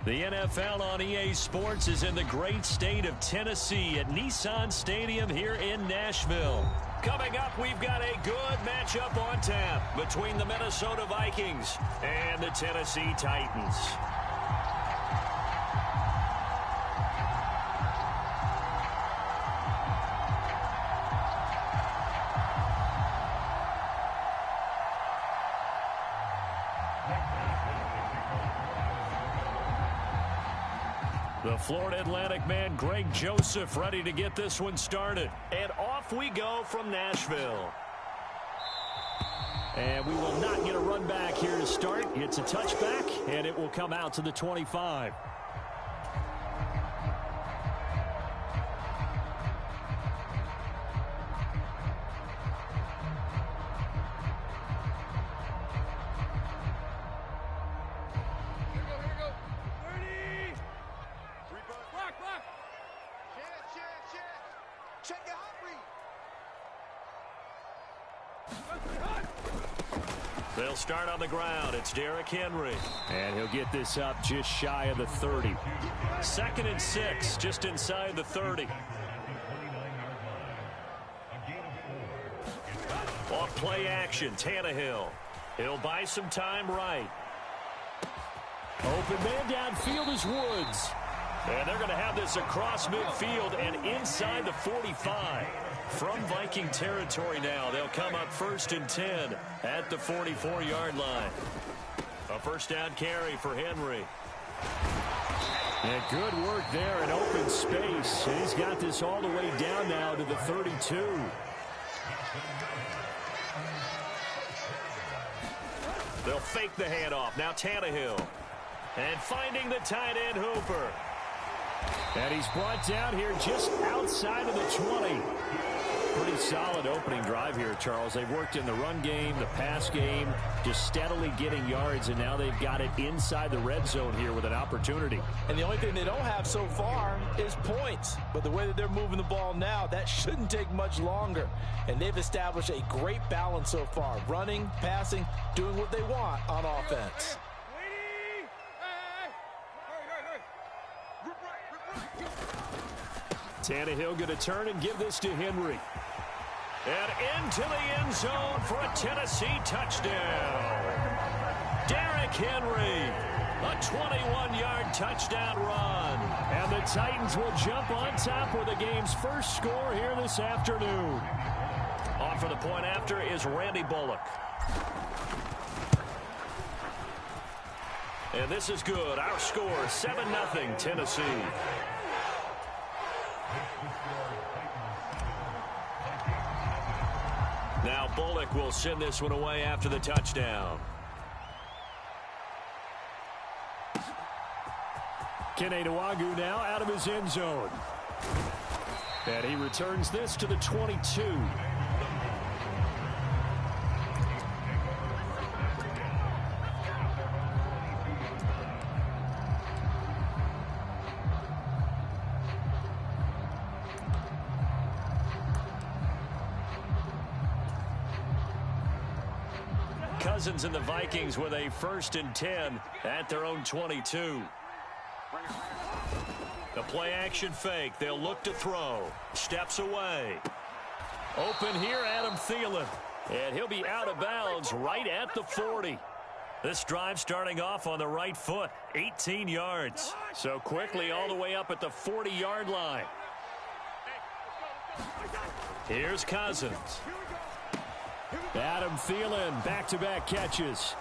The NFL on EA Sports is in the great state of Tennessee at Nissan Stadium here in Nashville. Coming up, we've got a good matchup on tap between the Minnesota Vikings and the Tennessee Titans. The Florida Atlantic man, Greg Joseph, ready to get this one started. And off we go from Nashville. And we will not get a run back here to start. It's a touchback, and it will come out to the 25. They'll start on the ground. It's Derrick Henry. And he'll get this up just shy of the 30. 2nd and 6, just inside the 30. Off play action, Tannehill. He'll buy some time right. Open man downfield is Woods. And they're going to have this across midfield and inside the 45. From Viking territory now, they'll come up 1st and 10 at the 44-yard line. A first down carry for Henry. And good work there in open space. And he's got this all the way down now to the 32. They'll fake the handoff. Now Tannehill. And finding the tight end Hooper. And he's brought down here just outside of the 20. Pretty solid opening drive here, Charles. They've worked in the run game, the pass game, just steadily getting yards, and now they've got it inside the red zone here with an opportunity. And the only thing they don't have so far is points. But the way that they're moving the ball now, that shouldn't take much longer. And they've established a great balance so far. Running, passing, doing what they want on offense. Tannehill going to turn and give this to Henry. And into the end zone for a Tennessee touchdown. Derrick Henry, a 21-yard touchdown run. And the Titans will jump on top with the game's first score here this afternoon. On for the point after is Randy Bullock. And this is good. Our score, 7-0 Tennessee. Now Bullock will send this one away after the touchdown. Kene Nwangwu now out of his end zone. And he returns this to the 22. Cousins and the Vikings with a 1st and 10 at their own 22. The play action fake. They'll look to throw. Steps away. Open here, Adam Thielen. And he'll be out of bounds right at the 40. This drive starting off on the right foot. 18 yards. So quickly all the way up at the 40-yard line. Here's Cousins. Adam Thielen, back-to-back catches.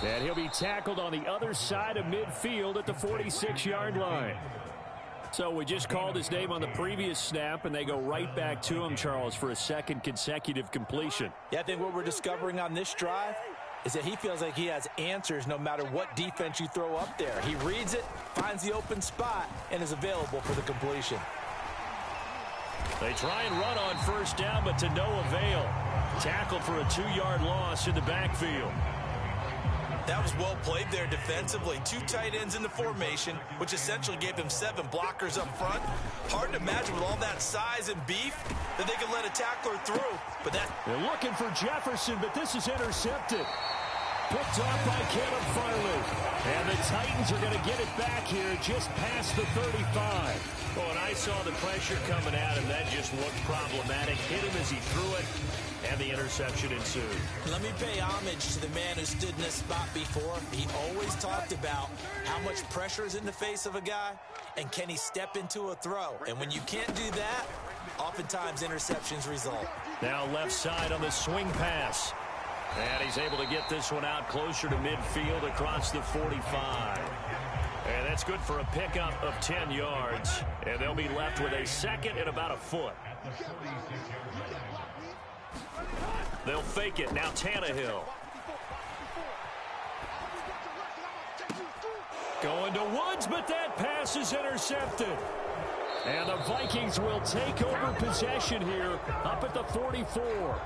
And he'll be tackled on the other side of midfield at the 46-yard line. So we just called his name on the previous snap, and they go right back to him, Charles, for a 2nd consecutive completion. Yeah, I think what we're discovering on this drive is that he feels like he has answers no matter what defense you throw up there. He reads it, finds the open spot, and is available for the completion. They try and run on 1st down, but to no avail. Tackled for a 2-yard loss in the backfield. That was well played there defensively. 2 tight ends in the formation, which essentially gave him 7 blockers up front. Hard to imagine with all that size and beef that they could let a tackler through. But that they're looking for Jefferson, but this is intercepted. Picked off by Caleb Farley. And the Titans are going to get it back here just past the 35. Well, when I saw the pressure coming at him, that just looked problematic. Hit him as he threw it, and the interception ensued. Let me pay homage to the man who stood in this spot before. He always talked about how much pressure is in the face of a guy, and can he step into a throw. And when you can't do that, oftentimes interceptions result. Now left side on the swing pass. And he's able to get this one out closer to midfield across the 45. And that's good for a pickup of 10 yards. And they'll be left with a second and about a foot. They'll fake it. Now Tannehill. Going to Woods, but that pass is intercepted. And the Vikings will take over possession here up at the 44.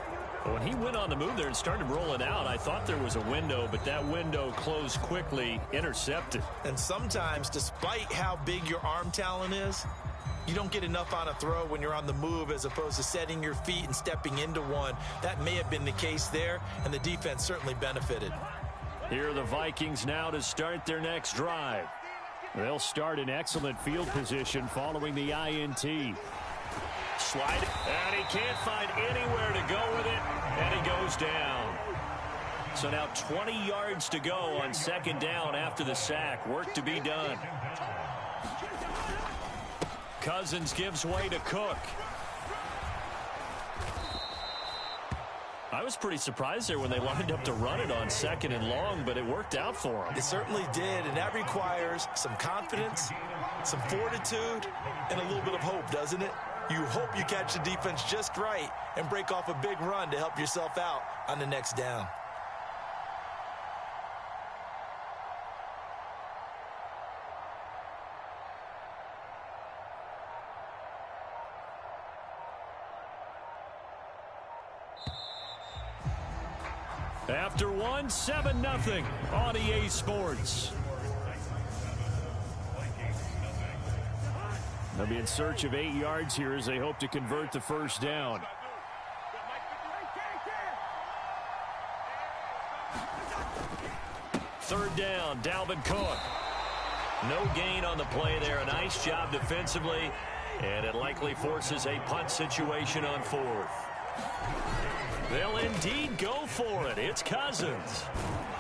When he went on the move there and started rolling out, I thought there was a window, but that window closed quickly, intercepted. And sometimes, despite how big your arm talent is, you don't get enough on a throw when you're on the move as opposed to setting your feet and stepping into one. That may have been the case there, and the defense certainly benefited. Here are the Vikings now to start their next drive. They'll start in excellent field position following the INT. Slide, and he can't find anywhere to go with it, and he goes down. So now 20 yards to go on second down after the sack. Work to be done. Cousins gives way to Cook. I was pretty surprised there when they lined up to run it on second and long, but it worked out for them. It certainly did, and that requires some confidence, some fortitude, and a little bit of hope, doesn't it? You hope you catch the defense just right and break off a big run to help yourself out on the next down. After one, 7-0 on EA Sports. They'll be in search of 8 yards here as they hope to convert the first down. Third down, Dalvin Cook. No gain on the play there. A nice job defensively, and it likely forces a punt situation on fourth. They'll indeed go for it. It's Cousins.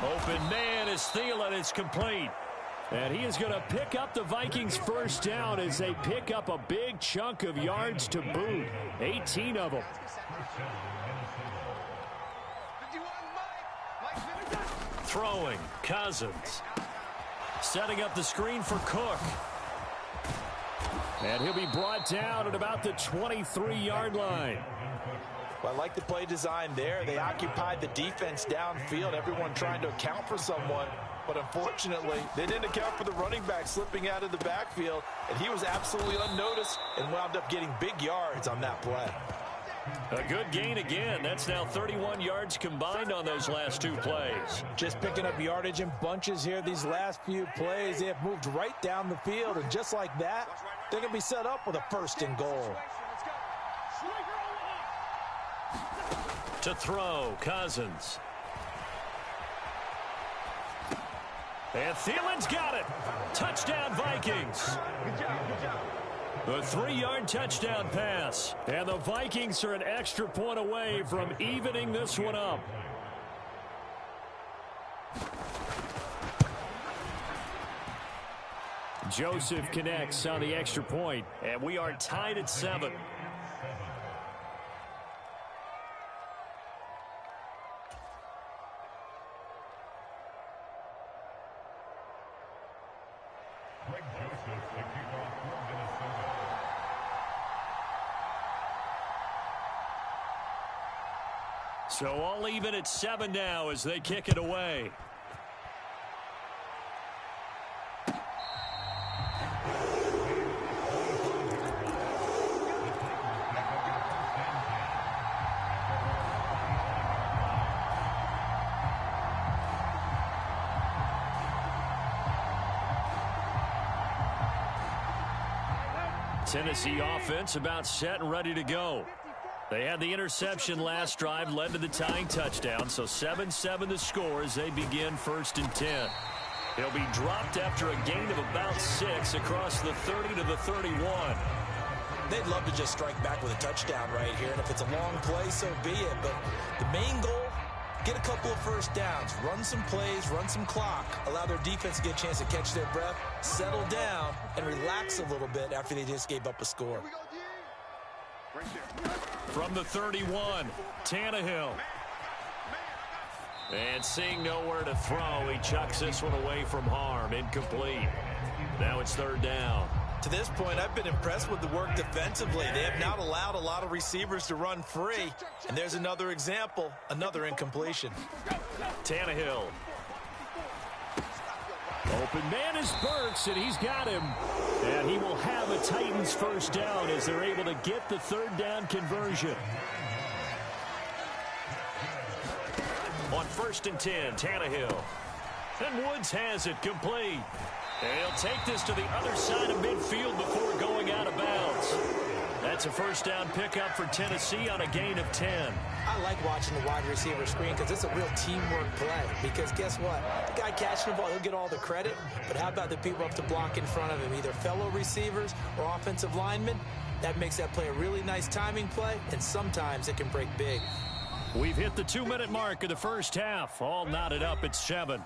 Open man is Thielen. It's complete. And he is going to pick up the Vikings' first down as they pick up a big chunk of yards to boot. 18 of them. Throwing, Cousins. Setting up the screen for Cook. And he'll be brought down at about the 23-yard line. Well, I like the play design there. They occupied the defense downfield, everyone trying to account for someone. But unfortunately, they didn't account for the running back slipping out of the backfield, and he was absolutely unnoticed and wound up getting big yards on that play. A good gain again. That's now 31 yards combined on those last two plays. Just picking up yardage in bunches here these last few plays. They have moved right down the field, and just like that, they're going to be set up with a first and goal. To throw, Cousins. And Thielen's got it. Touchdown, Vikings. The 3-yard touchdown pass. And the Vikings are an extra point away from evening this one up. Joseph connects on the extra point. And we are tied at 7. So all even at 7 now as they kick it away. Tennessee offense about set and ready to go. They had the interception last drive, led to the tying touchdown, so 7-7 the score as they begin 1st and 10. He'll be dropped after a gain of about 6 across the 30 to the 31. They'd love to just strike back with a touchdown right here, and if it's a long play, so be it. But the main goal, get a couple of first downs, run some plays, run some clock, allow their defense to get a chance to catch their breath, settle down, and relax a little bit after they just gave up a score. From the 31, Tannehill. And seeing nowhere to throw, he chucks this one away from harm. Incomplete. Now it's 3rd down. To this point, I've been impressed with the work defensively. They have not allowed a lot of receivers to run free. And there's another example, another incompletion. Tannehill. Open man is Burks, and he's got him. And he will have a Titans 1st down as they're able to get the 3rd down conversion. On 1st and 10, Tannehill. And Woods has it complete. And he'll take this to the other side of midfield before going out of bounds. That's a 1st down pickup for Tennessee on a gain of 10. I like watching the wide receiver screen because it's a real teamwork play. Because guess what? The guy catching the ball, he'll get all the credit. But how about the people up to block in front of him, either fellow receivers or offensive linemen? That makes that play a really nice timing play, and sometimes it can break big. We've hit the 2-minute mark of the 1st half. All knotted up at 7.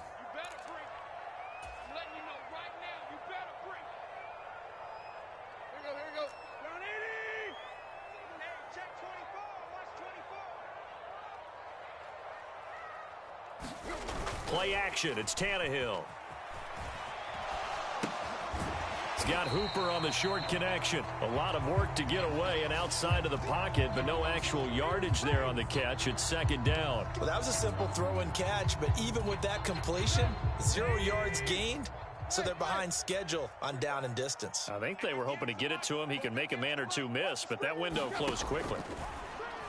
Play action. It's Tannehill. He's got Hooper on the short connection. A lot of work to get away and outside of the pocket, but no actual yardage there on the catch. It's 2nd down. Well, that was a simple throw and catch, but even with that completion, 0 yards gained, so they're behind schedule on down and distance. I think they were hoping to get it to him. He could make a man or two miss, but that window closed quickly.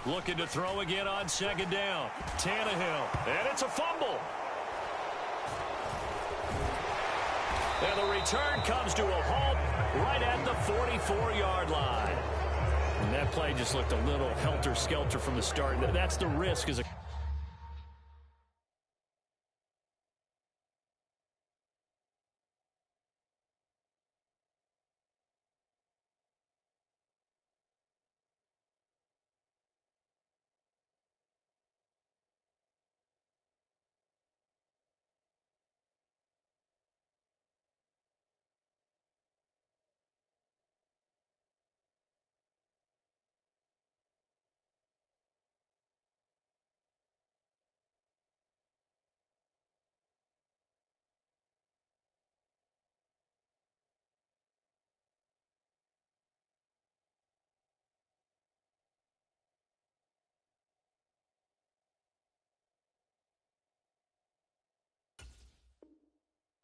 Looking to throw again on 2nd down. Tannehill, and it's a fumble. And the return comes to a halt right at the 44-yard line. And that play just looked a little helter-skelter from the start. That's the risk as a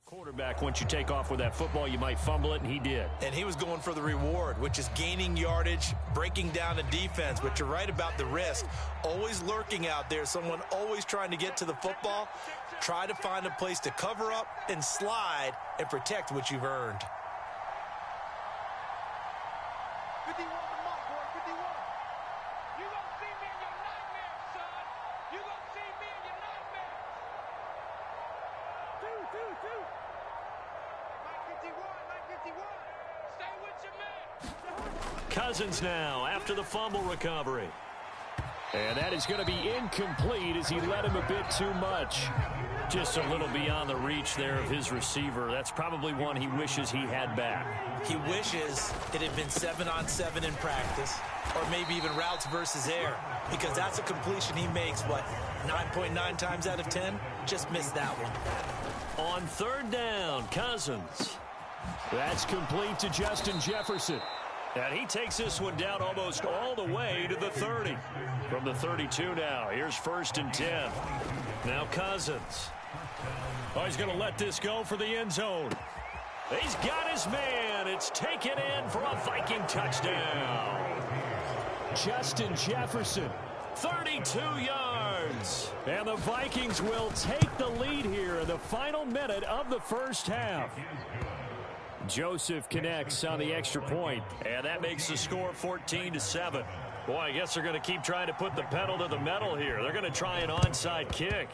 quarterback. Once you take off with that football, you might fumble it, and he did. And he was going for the reward, which is gaining yardage, breaking down the defense. But you're right about the risk. Always lurking out there, someone always trying to get to the football. Try to find a place to cover up and slide and protect what you've earned. 51 to Mike, boy, 51. You gonna see me in your nightmares, son. You gonna see me in your nightmares. 2. Mike 51, Mike 51. Stay with your man. Cousins now after the fumble recovery. And that is going to be incomplete as he led him a bit too much. Just a little beyond the reach there of his receiver. That's probably one he wishes he had back. He wishes it had been 7-on-7 in practice, or maybe even routes versus air, because that's a completion he makes, what, 9.9 times out of 10? Just missed that one. On 3rd down, Cousins. That's complete to Justin Jefferson. And he takes this one down almost all the way to the 30. From the 32 now, here's 1st and 10. Now Cousins. Oh, he's going to let this go for the end zone. He's got his man. It's taken in for a Viking touchdown. Justin Jefferson, 32 yards. And the Vikings will take the lead here in the final minute of the 1st half. Joseph connects on the extra point, and that makes the score 14-7. Boy, I guess they're going to keep trying to put the pedal to the metal here. They're going to try an onside kick.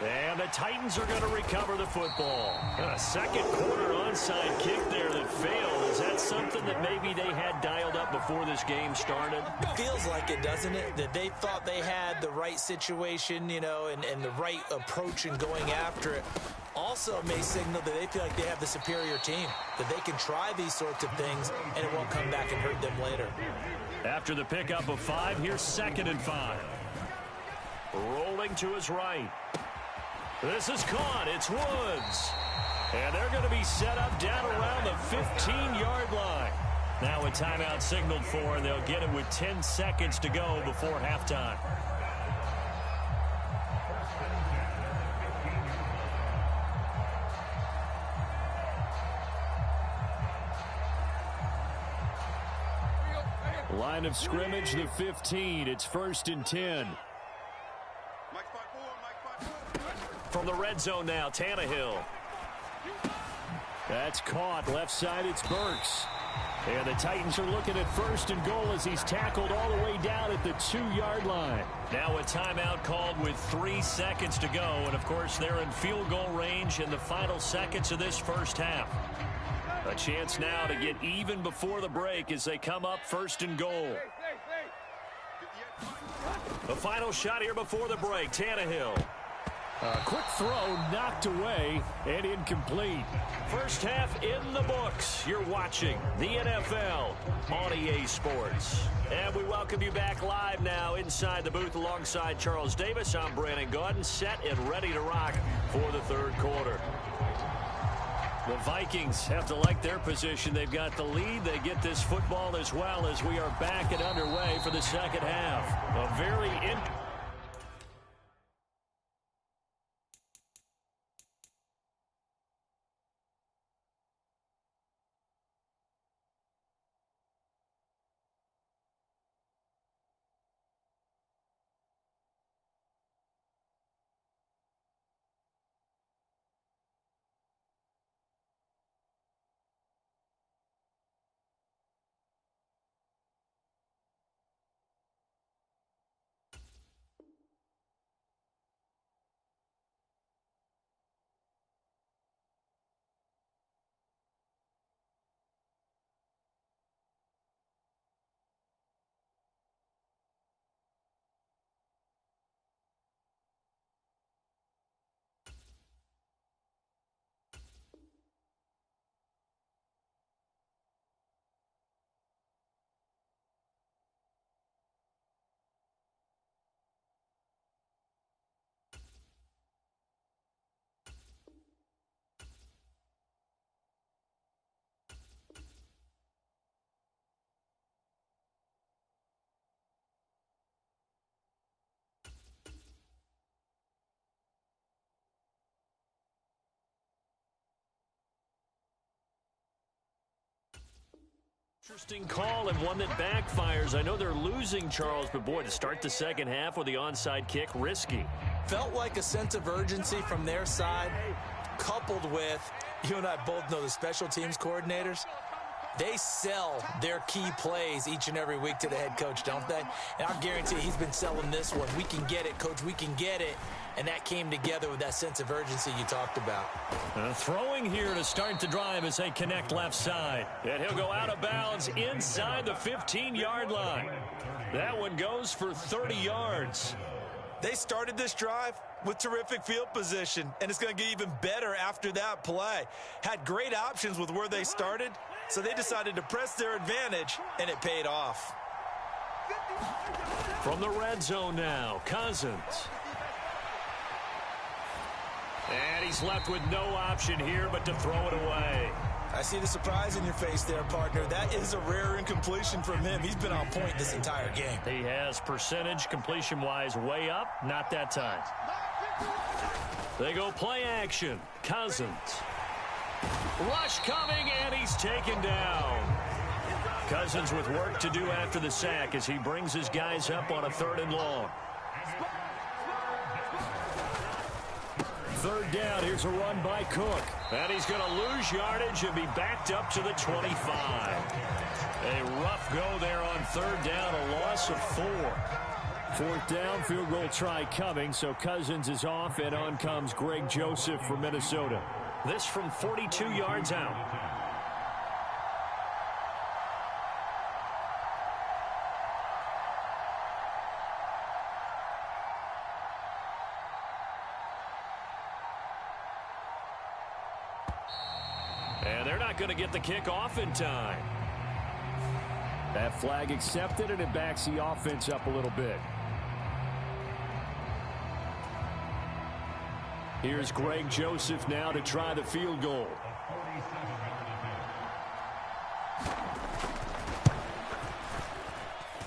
And the Titans are going to recover the football. And a second quarter onside kick there that failed. Is that something that maybe they had dialed up before this game started? Feels like it, doesn't it? That they thought they had the right situation, you know, and the right approach in going after it. Also may signal that they feel like they have the superior team, that they can try these sorts of things and it won't come back and hurt them later. After the pickup of 5, here's 2nd and 5. Rolling to his right. This is caught. It's Woods. And they're going to be set up down around the 15-yard line. Now a timeout signaled for, and they'll get it with 10 seconds to go before halftime. Line of scrimmage, the 15. It's 1st and 10. From the red zone now, Tannehill. That's caught. Left side, it's Burks. And the Titans are looking at 1st and goal as he's tackled all the way down at the 2-yard line. Now a timeout called with 3 seconds to go. And, of course, they're in field goal range in the final seconds of this first half. A chance now to get even before the break as they come up 1st and goal. The final shot here before the break, Tannehill. A quick throw knocked away and incomplete. First half in the books. You're watching the NFL on EA Sports. And we welcome you back live now inside the booth alongside Charles Davis. I'm BrianAkaDaddyB, set and ready to rock for the 3rd quarter. The Vikings have to like their position. They've got the lead. They get this football as well as we are back and underway for the second half. A very interesting call and one that backfires. I know they're losing, Charles, but boy, to start the second half with the onside kick, risky. Felt like a sense of urgency from their side, coupled with, you and I both know the special teams coordinators, they sell their key plays each and every week to the head coach, don't they? And I guarantee he's been selling this one. We can get it, coach, we can get it. And that came together with that sense of urgency you talked about. Throwing here to start the drive as they connect left side. And he'll go out of bounds inside the 15-yard line. That one goes for 30 yards. They started this drive with terrific field position, and it's going to get even better after that play. Had great options with where they started, so they decided to press their advantage, and it paid off. From the red zone now, Cousins. And he's left with no option here but to throw it away. I see the surprise in your face there, partner. That is a rare incompletion from him. He's been on point this entire game. He has percentage completion-wise way up. Not that time. They go play action. Cousins. Rush coming, and he's taken down. Cousins with work to do after the sack as he brings his guys up on a 3rd and long. third down. Here's a run by Cook. And he's going to lose yardage and be backed up to the 25. A rough go there on third down, a loss of 4. Fourth down, field goal try coming, so Cousins is off, and on comes Greg Joseph from Minnesota. This from 42 yards out. And they're not going to get the kick off in time. That flag accepted, and it backs the offense up a little bit. Here's Greg Joseph now to try the field goal.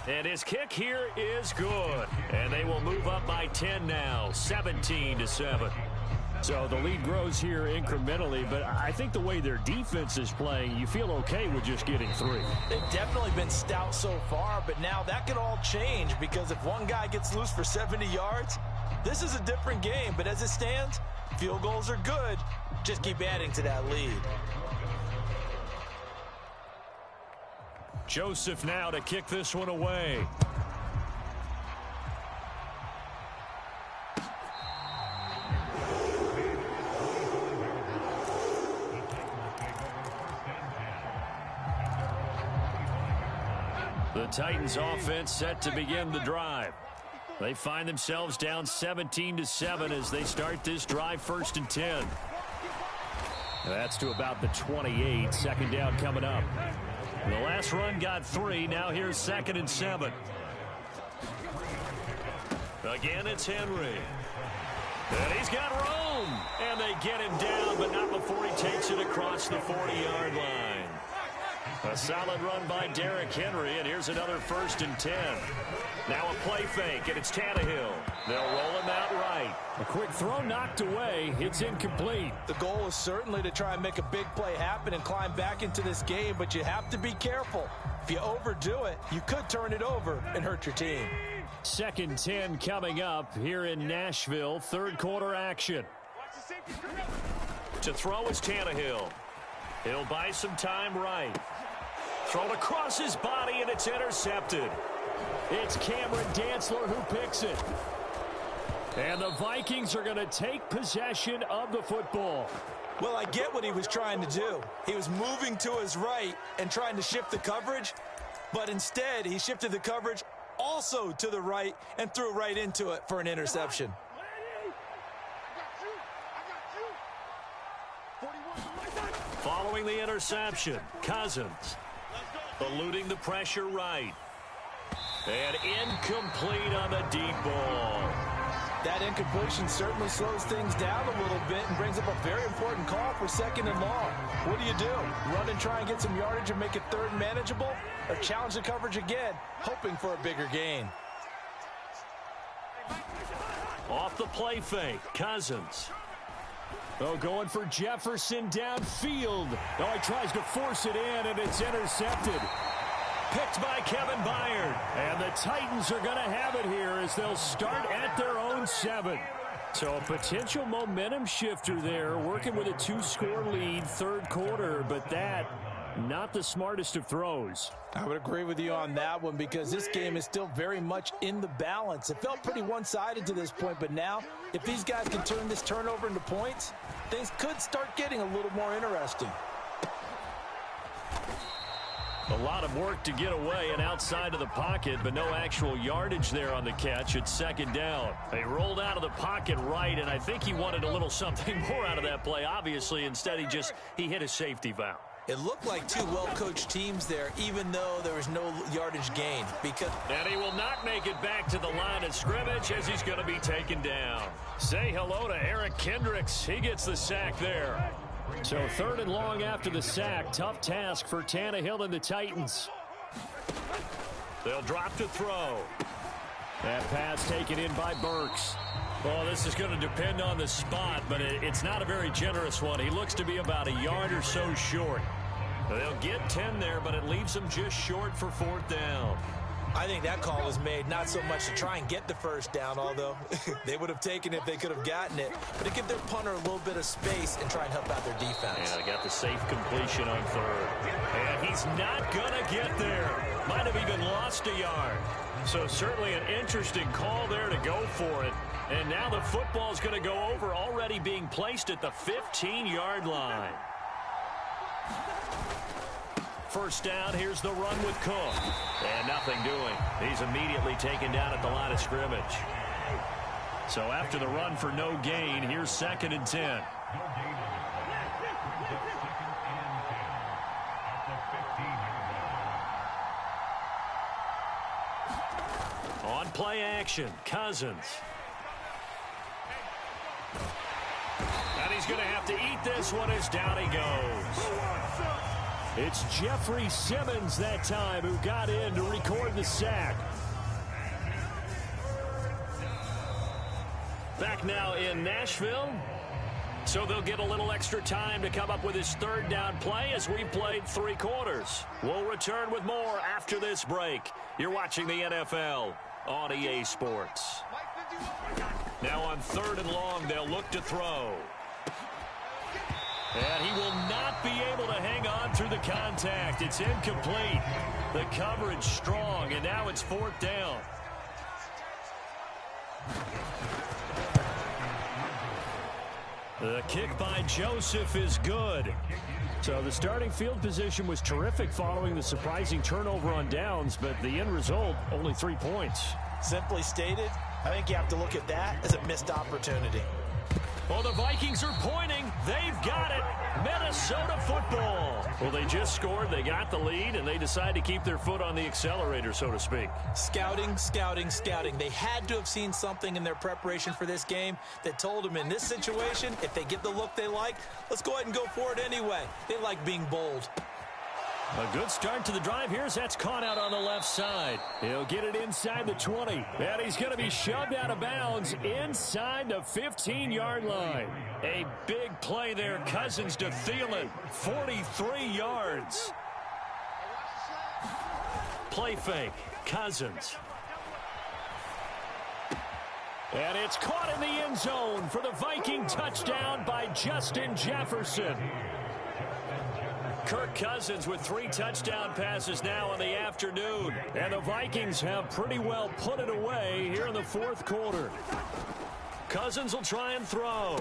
And his kick here is good. And they will move up by 10 now, 17-7. So the lead grows here incrementally, but I think the way their defense is playing, you feel okay with just getting 3. They've definitely been stout so far, but now that could all change because if one guy gets loose for 70 yards, this is a different game. But as it stands, field goals are good. Just keep adding to that lead. Joseph now to kick this one away. The Titans offense set to begin the drive. They find themselves down 17-7 as they start this drive, 1st and 10. That's to about the 28. Second down coming up. The last run got 3. Now here's 2nd and 7. Again, it's Henry. And he's got room. And they get him down, but not before he takes it across the 40-yard line. A solid run by Derrick Henry, and here's another 1st and 10. Now a play fake, and it's Tannehill. They'll roll him out right. A quick throw knocked away. It's incomplete. The goal is certainly to try and make a big play happen and climb back into this game, but you have to be careful. If you overdo it, you could turn it over and hurt your team. 2nd 10 coming up here in Nashville. Third quarter action. To throw is Tannehill. He'll buy some time right. Thrown across his body, and it's intercepted. It's Cameron Dantzler who picks it. And the Vikings are going to take possession of the football. Well, I get what he was trying to do. He was moving to his right and trying to shift the coverage, but instead he shifted the coverage also to the right and threw right into it for an interception. Following the interception, Cousins eluding the pressure right. And incomplete on the deep ball. That incompletion certainly slows things down a little bit and brings up a very important call for 2nd and long. What do? Run and try and get some yardage and make it 3rd manageable? Or challenge the coverage again, hoping for a bigger gain? Off the play fake, Cousins. Oh, going for Jefferson downfield. Oh, he tries to force it in, and it's intercepted. Picked by Kevin Byard. And the Titans are going to have it here as they'll start at their own 7. So a potential momentum shifter there, working with a 2-score lead, third quarter, but that not the smartest of throws. I would agree with you on that one because this game is still very much in the balance. It felt pretty one-sided to this point, but now if these guys can turn this turnover into points, things could start getting a little more interesting. A lot of work to get away and outside of the pocket, but no actual yardage there on the catch. It's 2nd down. They rolled out of the pocket right, and I think he wanted a little something more out of that play, obviously. Instead, he hit a safety valve. It looked like two well-coached teams there, even though there was no yardage gain. And he will not make it back to the line of scrimmage as he's going to be taken down. Say hello to Eric Kendricks. He gets the sack there. So 3rd and long after the sack. Tough task for Tannehill and the Titans. They'll drop to throw. That pass taken in by Burks. Well, this is going to depend on the spot, but it's not a very generous one. He looks to be about a yard or so short. They'll get 10 there, but it leaves them just short for 4th down. I think that call was made not so much to try and get the first down, although they would have taken it if they could have gotten it, but to give their punter a little bit of space and try and help out their defense. And they got the safe completion on third. And he's not going to get there. Might have even lost a yard. So certainly an interesting call there to go for it. And now the football's going to go over, already being placed at the 15-yard line. First down, here's the run with Cook. And nothing doing. He's immediately taken down at the line of scrimmage. So after the run for no gain, here's 2nd and 10. On play action, Cousins. And he's going to have to eat this one as down he goes. It's Jeffrey Simmons that time who got in to record the sack. Back now in Nashville. So they'll get a little extra time to come up with his 3rd down play as we played 3 quarters. We'll return with more after this break. You're watching the NFL on EA Sports. Now on 3rd and long, they'll look to throw. And he will not be able to hang on through the contact. It's incomplete. The coverage strong, and now it's 4th down. The kick by Joseph is good. So the starting field position was terrific following the surprising turnover on downs, but the end result, only 3 points. Simply stated, I think you have to look at that as a missed opportunity. Well, the Vikings are pointing. They've got it. Minnesota football. Well, they just scored. They got the lead, and they decide to keep their foot on the accelerator, so to speak. Scouting, scouting, scouting. They had to have seen something in their preparation for this game that told them in this situation, if they get the look they like, let's go ahead and go for it anyway. They like being bold. A good start to the drive here as that's caught out on the left side. He'll get it inside the 20. And he's going to be shoved out of bounds inside the 15-yard line. A big play there. Cousins to Thielen. 43 yards. Play fake. Cousins. And it's caught in the end zone for the Viking touchdown by Justin Jefferson. Kirk Cousins with 3 touchdown passes now in the afternoon. And the Vikings have pretty well put it away here in the 4th quarter. Cousins will try and throw.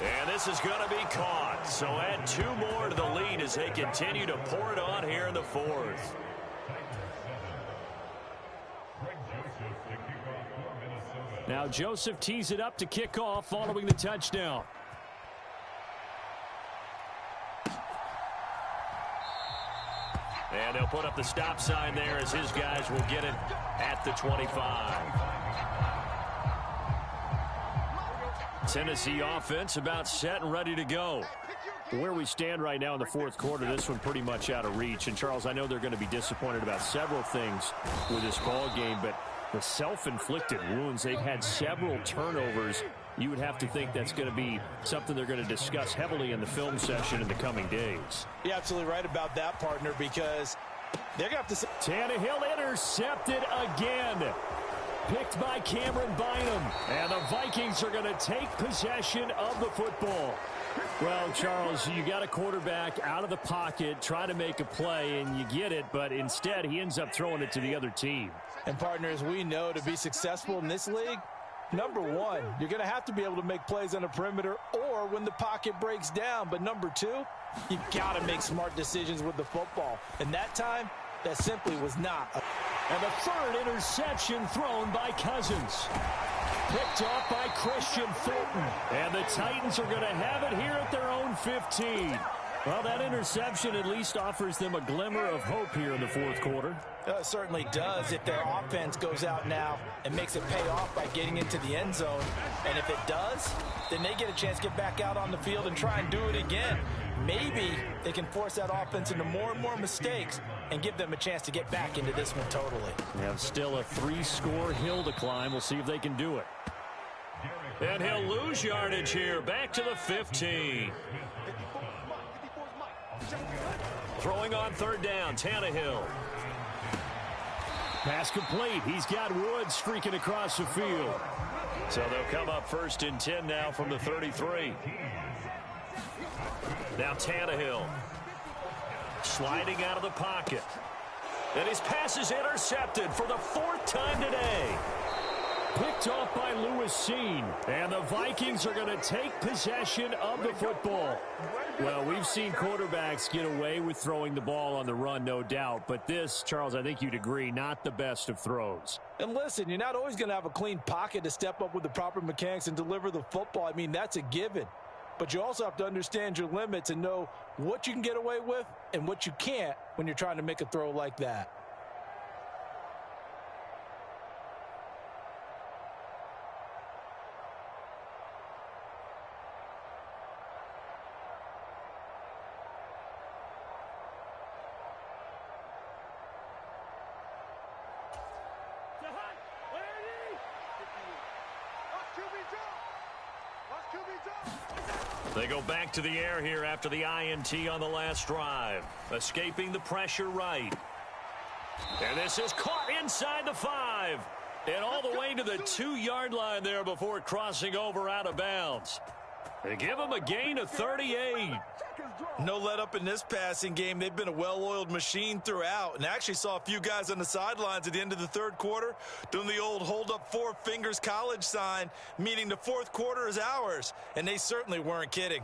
And this is going to be caught. So add 2 more to the lead as they continue to pour it on here in the 4th. Now Joseph tees it up to kick off following the touchdown. And they'll put up the stop sign there as his guys will get it at the 25. Tennessee offense about set and ready to go. Where we stand right now in the 4th quarter, this one pretty much out of reach. And, Charles, I know they're going to be disappointed about several things with this ball game, but the self-inflicted wounds, they've had several turnovers. You would have to think that's going to be something they're going to discuss heavily in the film session in the coming days. You're absolutely right about that, partner, because they're going to have to... Tannehill intercepted again. Picked by Cameron Bynum. And the Vikings are going to take possession of the football. Well, Charles, you got a quarterback out of the pocket, try to make a play, and you get it, but instead he ends up throwing it to the other team. And, partners, we know to be successful in this league, number 1, you're going to have to be able to make plays on the perimeter or when the pocket breaks down. But number 2, you've got to make smart decisions with the football. And that time, that simply was not. And the 3rd interception thrown by Cousins. Picked off by Christian Fulton. And the Titans are going to have it here at their own 15. Well, that interception at least offers them a glimmer of hope here in the 4th quarter. It certainly does if their offense goes out now and makes it pay off by getting into the end zone. And if it does, then they get a chance to get back out on the field and try and do it again. Maybe they can force that offense into more and more mistakes and give them a chance to get back into this one totally. They have still a 3-score hill to climb. We'll see if they can do it. And he'll lose yardage here. Back to the 15. Throwing on 3rd down, Tannehill. Pass complete. He's got Woods streaking across the field. So they'll come up 1st and 10 now from the 33. Now Tannehill sliding out of the pocket. And his pass is intercepted for the 4th time today. Picked off by Lewis Seen. And the Vikings are going to take possession of the football. Well, we've seen quarterbacks get away with throwing the ball on the run, no doubt. But this, Charles, I think you'd agree, not the best of throws. And listen, you're not always going to have a clean pocket to step up with the proper mechanics and deliver the football. I mean, that's a given. But you also have to understand your limits and know what you can get away with and what you can't when you're trying to make a throw like that. They go back to the air here after the INT on the last drive. Escaping the pressure right. And this is caught inside the 5. And all the way to the 2-yard line there before crossing over out of bounds. They give him a gain of 38. No let up in this passing game. They've been a well-oiled machine throughout. And actually saw a few guys on the sidelines at the end of the 3rd quarter doing the old hold up 4 fingers college sign, meaning the 4th quarter is ours. And they certainly weren't kidding.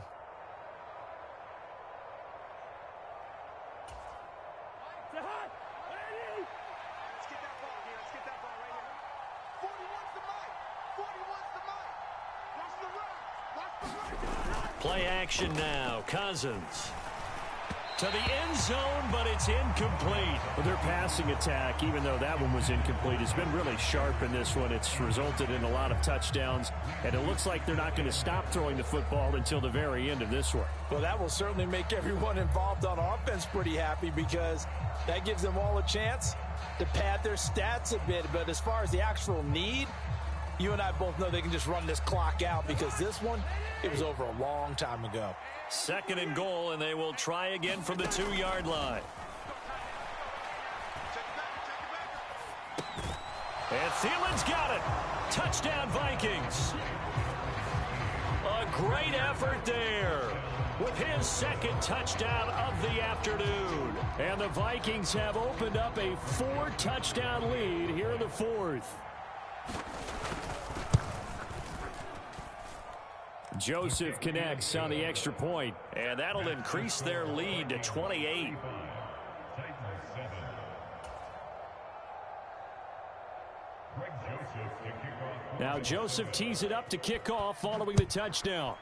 Play action now. Cousins to the end zone, but it's incomplete. Well, their passing attack, even though that one was incomplete, has been really sharp in this one. It's resulted in a lot of touchdowns, and it looks like they're not going to stop throwing the football until the very end of this one. Well, that will certainly make everyone involved on offense pretty happy because that gives them all a chance to pad their stats a bit. But as far as the actual need, you and I both know they can just run this clock out because this one, it was over a long time ago. 2nd and goal, and they will try again from the 2-yard line. And Thielen's got it. Touchdown, Vikings. A great effort there with his 2nd touchdown of the afternoon. And the Vikings have opened up a 4-touchdown lead here in the 4th. Joseph connects on the extra point, and that'll increase their lead to 28. Now Joseph tees it up to kick off following the touchdown.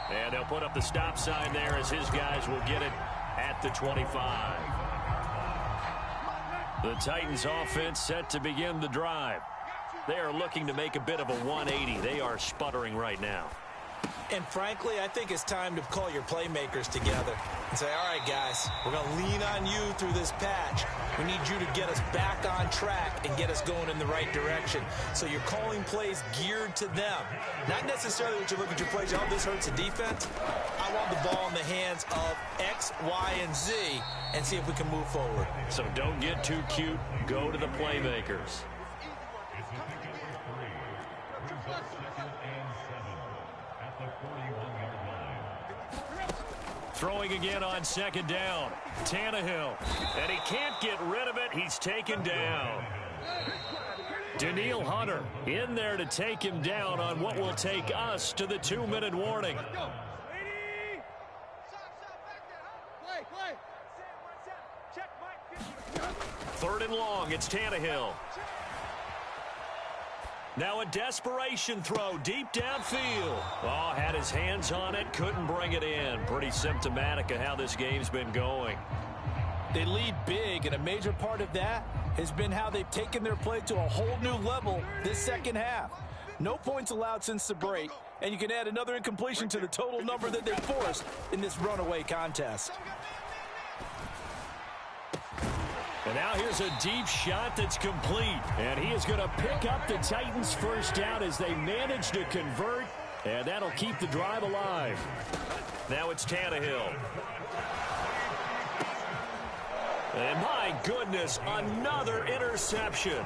And they'll put up the stop sign there as his guys will get it at the 25. The Titans offense set to begin the drive. They are looking to make a bit of a 180. They are sputtering right now. And frankly, I think it's time to call your playmakers together and say, all right, guys, we're going to lean on you through this patch. We need you to get us back on track and get us going in the right direction. So you're calling plays geared to them. Not necessarily what you look at your plays, oh, this hurts the defense. I want the ball in the hands of X, Y, and Z and see if we can move forward. So don't get too cute. Go to the playmakers. Throwing again on 2nd down. Tannehill. And he can't get rid of it. He's taken down. Daniil Hunter in there to take him down on what will take us to the 2-minute warning. 3rd and long. It's Tannehill. Now a desperation throw deep downfield. Oh, had his hands on it, couldn't bring it in. Pretty symptomatic of how this game's been going. They lead big, and a major part of that has been how they've taken their play to a whole new level this 2nd half. No points allowed since the break, and you can add another incompletion to the total number that they forced in this runaway contest. And now here's a deep shot that's complete. And he is going to pick up the Titans' 1st down as they manage to convert And that'll keep the drive alive. Now it's Tannehill. And my goodness, another interception.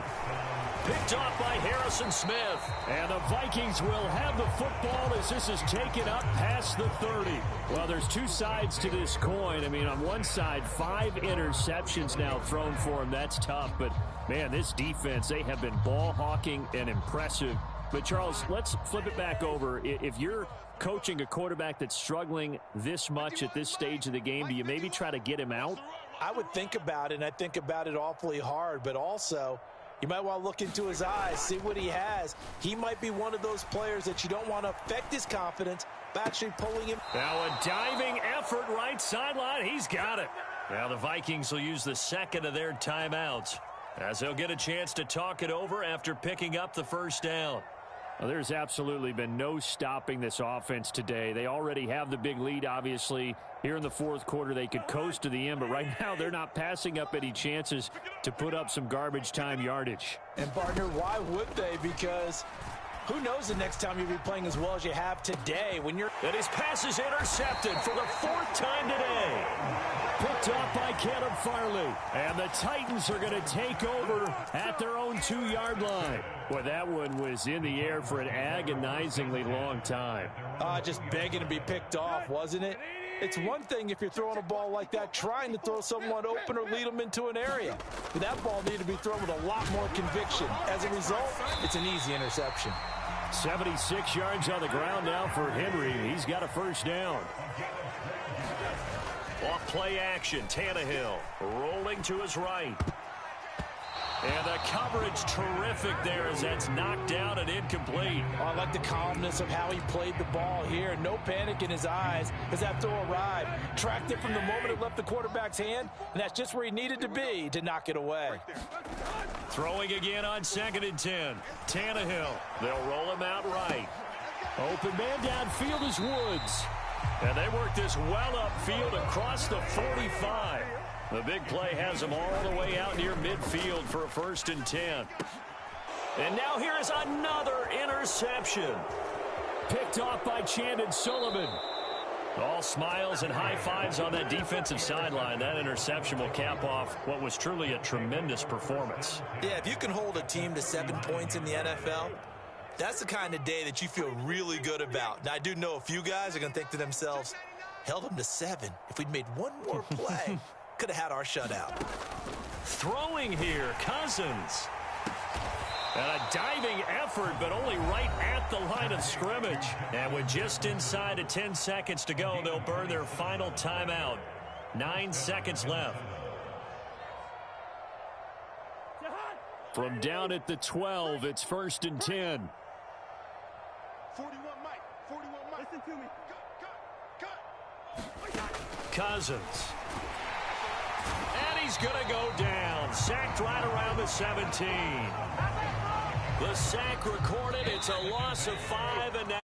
Picked off by Harrison Smith. And the Vikings will have the football as this is taken up past the 30. Well, there's two sides to this coin. I mean, on one side, 5 interceptions now thrown for him. That's tough. But, man, this defense, they have been ball hawking and impressive. But, Charles, let's flip it back over. If you're coaching a quarterback that's struggling this much at this stage of the game, do you maybe try to get him out? I would think about it, and I think about it awfully hard. But also, you might want to look into his eyes, see what he has. He might be one of those players that you don't want to affect his confidence by actually pulling him. Now a diving effort right sideline. He's got it. Now the Vikings will use the second of their timeouts as they'll get a chance to talk it over after picking up the first down. Well, there's absolutely been no stopping this offense today. They already have the big lead, obviously. Here in the fourth quarter, they could coast to the end, but right now they're not passing up any chances to put up some garbage time yardage. And, partner, why would they? Because who knows the next time you'll be playing as well as you have today when you're... And his pass is intercepted for the 4th time today. Picked off by Caleb Farley. And the Titans are going to take over at their own 2-yard line. Boy, that one was in the air for an agonizingly long time. Just begging to be picked off, wasn't it? It's one thing if you're throwing a ball like that, trying to throw someone open or lead them into an area. But that ball needed to be thrown with a lot more conviction. As a result, it's an easy interception. 76 yards on the ground now for Henry. He's got a first down. Off play action, Tannehill rolling to his right. And the coverage terrific there as that's knocked down and incomplete. Oh, I like the calmness of how he played the ball here. No panic in his eyes as that throw arrived. Tracked it from the moment it left the quarterback's hand, and that's just where he needed to be to knock it away. Throwing again on 2nd and 10. Tannehill. They'll roll him out right. Open man downfield is Woods. And they work this well upfield across the 45. The big play has them all the way out near midfield for a 1st and 10. And now here is another interception. Picked off by Chandon Sullivan. All smiles and high fives on that defensive sideline. That interception will cap off what was truly a tremendous performance. Yeah, if you can hold a team to 7 points in the NFL, that's the kind of day that you feel really good about. Now, I do know a few guys are going to think to themselves, held them to 7. If we'd made one more play, could have had our shutout. Throwing here, Cousins. And a diving effort, but only right at the line of scrimmage. And with just inside of 10 seconds to go, they'll burn their final timeout. 9 seconds left. From down at the 12, it's 1st and 10. 41 Mike. 41 Mike. Listen to me. Cut. Cousins. And he's going to go down. Sacked right around the 17. The sack recorded. It's a loss of 5, and now